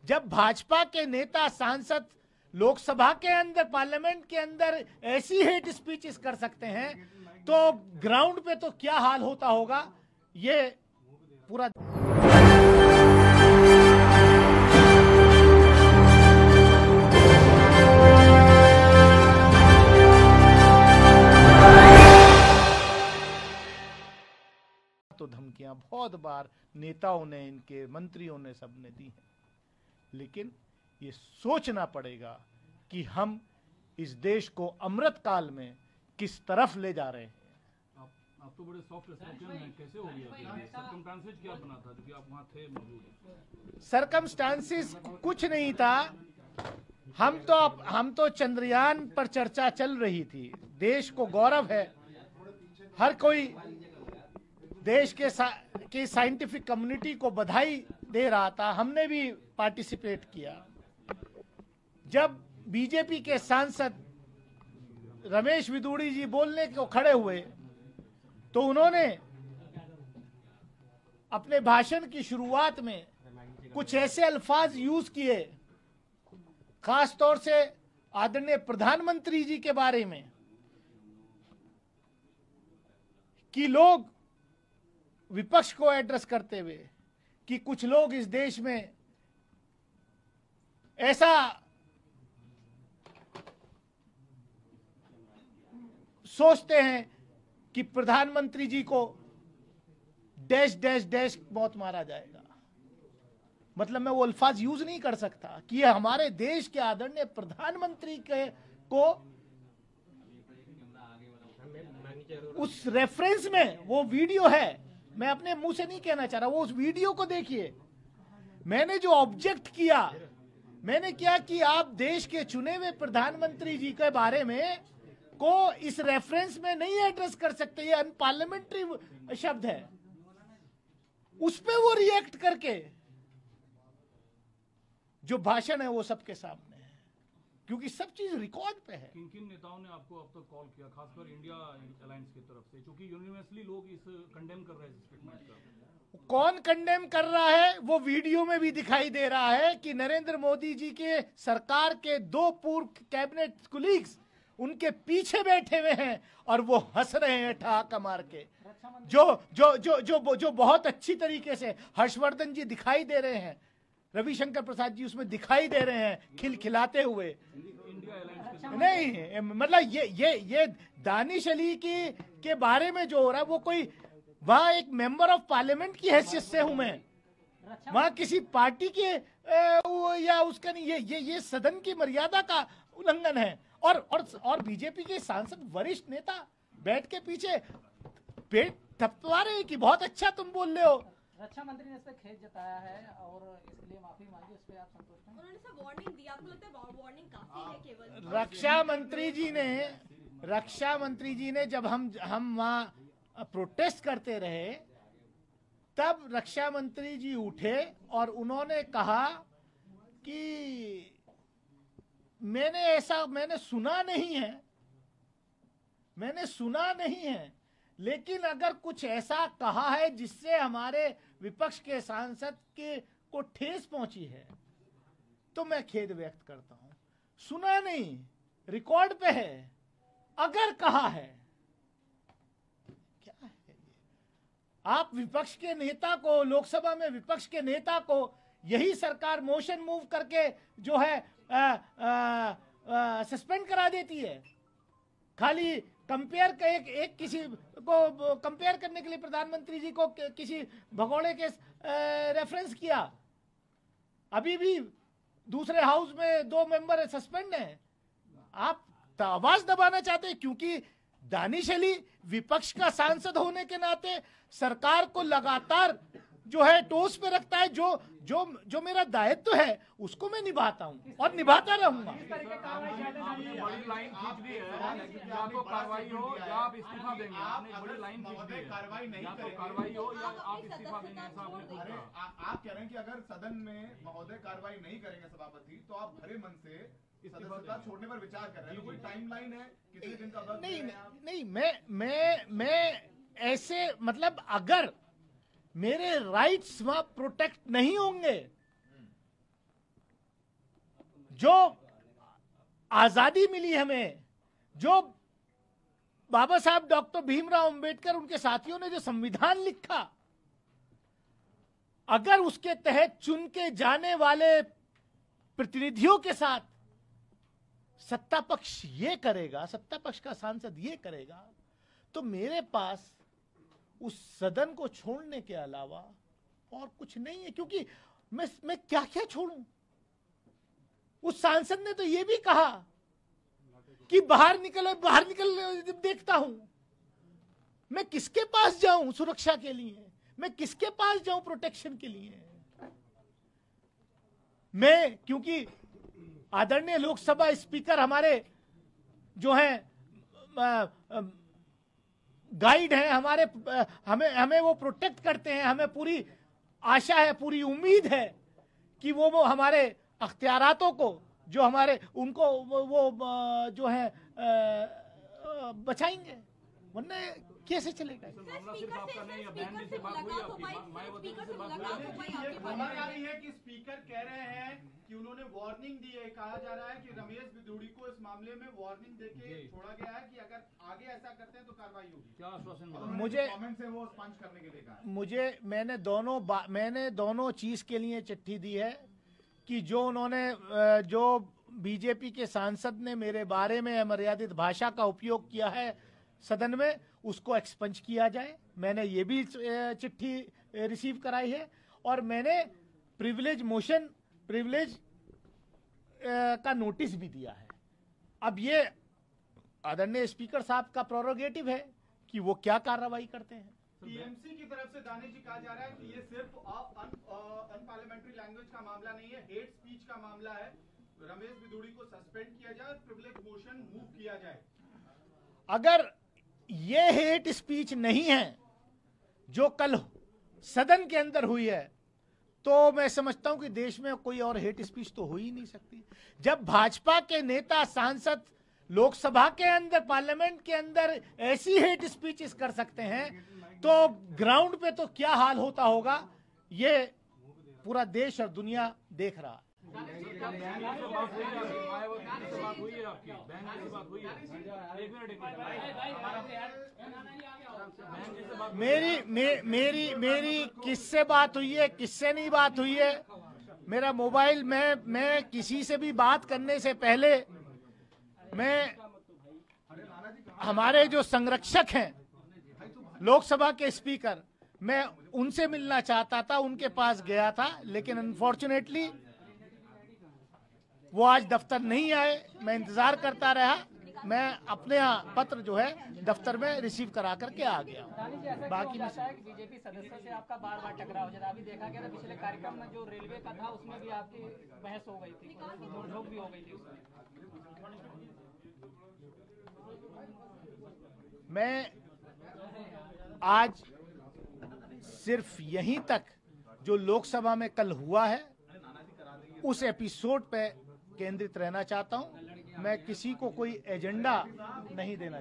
जब भाजपा के नेता सांसद लोकसभा के अंदर, पार्लियामेंट के अंदर ऐसी हेट स्पीचेस कर सकते हैं, तो ग्राउंड पे तो क्या हाल होता होगा, ये पूरा तो धमकियां बहुत बार नेताओं ने, इनके मंत्रियों ने, सबने दी हैं, लेकिन ये सोचना पड़ेगा कि हम इस देश को अमृत काल में किस तरफ ले जा रहे हैं। आप तो बड़े सॉफ्ट स्पोकन हैं, कैसे हो गया? सर्कमस्टांसेस क्या बना था क्योंकि आप वहां थे मौजूद? सर्कमस्टांसेस कुछ नहीं था। हम तो चंद्रयान पर चर्चा चल रही थी। देश को गौरव है, हर कोई देश के साइंटिफिक कम्युनिटी को बधाई दे रहा था, हमने भी पार्टिसिपेट किया। जब बीजेपी के सांसद रमेश विदुड़ी जी बोलने को खड़े हुए तो उन्होंने अपने भाषण की शुरुआत में कुछ ऐसे अल्फाज यूज किए, खास तौर से आदरणीय प्रधानमंत्री जी के बारे में, कि लोग विपक्ष को एड्रेस करते हुए कि कुछ लोग इस देश में ऐसा सोचते हैं कि प्रधानमंत्री जी को डैश डैश डैश मौत मारा जाएगा। मतलब मैं वो अल्फाज यूज नहीं कर सकता कि ये हमारे देश के आदरणीय प्रधानमंत्री के को उस रेफरेंस में वो वीडियो है, मैं अपने मुंह से नहीं कहना चाह रहा, वो उस वीडियो को देखिए। मैंने जो ऑब्जेक्ट किया, मैंने क्या कि आप देश के चुने हुए प्रधानमंत्री जी के बारे में को इस रेफरेंस में नहीं एड्रेस कर सकते, ये अनपार्लियामेंट्री शब्द है। उस पे वो रिएक्ट करके जो भाषण है वो सबके सामने है, क्योंकि सब चीज रिकॉर्ड पे है। किन किन नेताओं ने आपको अब तक कॉल किया, खासकर इंडिया अलायंस की तरफ से, क्योंकि यूनिवर्सली लोग इस कंडेम कर रहे हैं स्टेटमेंट का? कौन कंडेम कर रहा है वो वीडियो में भी दिखाई दे रहा है कि नरेंद्र मोदी जी के सरकार के 2 पूर्व कैबिनेट कुलीग्स उनके पीछे बैठे हुए हैं और वो हंस रहे हैं ठहाका मार के। जो बहुत अच्छी तरीके से हर्षवर्धन जी दिखाई दे रहे हैं, रविशंकर प्रसाद जी उसमें दिखाई दे रहे हैं खिलखिलाते हुए। नहीं मतलब ये दानिश अली के बारे में जो हो रहा है वो कोई, वहां एक मेंबर ऑफ पार्लियामेंट की हैसियत से हूं मैं, वहां किसी पार्टी के या उसका नहीं, ये सदन की मर्यादा का उल्लंघन है। और बीजेपी के सांसद वरिष्ठ नेता बैठ के पीछे पेट थपथपा रहे हैं कि बहुत अच्छा तुम बोल रहे हो। रक्षा मंत्री ने इस पे खेद जताया है और इसके लिए माफी मांगी, इस पे आप संतुष्ट हैं? उन्होंने सब वार्निंग दी, आपको लगता है वार्निंग काफी है केवल? रक्षा मंत्री जी ने जब हम वहां प्रोटेस्ट करते रहे, तब रक्षा मंत्री जी उठे और उन्होंने कहा कि मैंने सुना नहीं है, लेकिन अगर कुछ ऐसा कहा है जिससे हमारे विपक्ष के सांसद को ठेस पहुंची है तो मैं खेद व्यक्त करता हूं। सुना नहीं, रिकॉर्ड पे है, अगर कहा है। क्या है ये? आप विपक्ष के नेता को, लोकसभा में विपक्ष के नेता को यही सरकार मोशन मूव करके जो है सस्पेंड करा देती है। खाली कंपेयर एक किसी को कंपेयर करने के लिए प्रधानमंत्री जी को किसी भगोड़े के रेफरेंस किया। अभी भी दूसरे हाउस में 2 मेंबर सस्पेंड हैं। आप आवाज दबाना चाहते हैं क्योंकि दानिश अली विपक्ष का सांसद होने के नाते सरकार को लगातार जो है टोस पे रखता है। जो मेरा दायित्व है उसको मैं निभाता हूं और निभाता रहूंगा। बड़ी लाइन खींच दी है, या तो कार्रवाई हो या आप इस्तीफा देंगे। आपने बड़ी लाइन खींच दी है, कार्रवाई नहीं या तो करेंगे, कार्रवाई हो या आप इस्तीफा देंगे, ऐसा आपने खुद कहा। आप कह रहे हैं कि अगर सदन में महोदय कार्रवाई नहीं करेंगे सभापति, तो आप भरे मन से सदस्यता छोड़ने पर विचार कर रहे हैं। कोई टाइमलाइन है, कितने दिन का वक्त? नहीं, मैं ऐसे मतलब अगर मेरे राइट्स वहां प्रोटेक्ट नहीं होंगे जो आजादी मिली हमें, जो बाबा साहब डॉक्टर भीमराव अंबेडकर उनके साथियों ने जो संविधान लिखा, अगर उसके तहत चुन के जाने वाले प्रतिनिधियों के साथ सत्ता पक्ष ये करेगा, सत्ता पक्ष का सांसद ये करेगा, तो मेरे पास उस सदन को छोड़ने के अलावा और कुछ नहीं है। क्योंकि मैं क्या क्या छोड़ूं। उस सांसद ने तो ये भी कहा कि बाहर निकल देखता हूं। मैं किसके पास जाऊं सुरक्षा के लिए, मैं किसके पास जाऊं प्रोटेक्शन के लिए। मैं, क्योंकि आदरणीय लोकसभा स्पीकर हमारे जो हैं गाइड हैं, हमारे हमें वो प्रोटेक्ट करते हैं। हमें पूरी आशा है, पूरी उम्मीद है कि वो हमारे अख्तियारातों को, जो हमारे उनको वो जो है बचाएंगे, वरना कैसे चलेगा। मामला सिर्फ आपका नहीं है, बहन जी से बात हुई आपकी, मायावती जी से बात हुई आपकी? खबर आ रही है कि स्पीकर कह रहे हैं कि उन्होंने वार्निंग दी है। कहा जा रहा है कि रमेश बिदूड़ी को इस मामले में वार्निंग देके छोड़ा गया है कि अगर आगे ऐसा करते हैं तो कार्रवाई होगी। क्या आश्वासन मिला? मुझे कमेंट से वो स्पंज करने के लिए कहा। मैंने दोनों चीज के लिए चिट्ठी दी है कि जो बीजेपी के सांसद ने मेरे बारे में अमर्यादित भाषा का उपयोग किया है सदन में, उसको एक्सपंज किया जाए। मैंने ये भी चिट्ठी रिसीव कराई है और मैंने प्रिविलेज का नोटिस भी दिया है। अब ये आदरणीय स्पीकर साहब का प्रोरोगेटिव है कि वो क्या कार्रवाई करते हैं। टीएमसी की तरफ से दानिश जी कहा जा रहा है कि ये सिर्फ अनपार्लियामेंट्री लैंग्वेज का मामला नहीं है, हेट स्पीच का मामला है। रमेश बिदूड़ी को सस्पेंड किया जाए, प्रिविलेज मोशन मूव किया जाए। अगर ये हेट स्पीच नहीं है जो कल सदन के अंदर हुई है, तो मैं समझता हूं कि देश में कोई और हेट स्पीच तो हो ही नहीं सकती। जब भाजपा के नेता सांसद लोकसभा के अंदर, पार्लियामेंट के अंदर ऐसी हेट स्पीचेस कर सकते हैं, तो ग्राउंड पे तो क्या हाल होता होगा, ये पूरा देश और दुनिया देख रहा है। मायावती जी से बात हुई है आपकी? बहन जी से बात हुई है? एक मिनट बहन जी से बात, मेरी किससे बात हुई है, किससे नहीं बात हुई है। मेरा मोबाइल, मैं किसी से भी बात करने से पहले मैं हमारे जो संरक्षक हैं लोकसभा के स्पीकर, मैं उनसे मिलना चाहता था, उनके पास गया था, लेकिन अनफॉर्चुनेटली वो आज दफ्तर नहीं आए। मैं इंतजार करता रहा। मैं अपने यहाँ पत्र जो है दफ्तर में रिसीव करा करके आ गया। बाकी में बीजेपी सदस्य से आपका बार बार टकराव हो जाता है। अभी देखा गया था पिछले कार्यक्रम में जो रेलवे का था, उसमें भी आपकी बहस हो गई थी, नोक भी हो गई थी उसमें। मैं आज सिर्फ यहीं तक जो लोकसभा में कल हुआ है उस एपिसोड पे केंद्रित रहना चाहता हूं। मैं किसी को कोई एजेंडा नहीं देना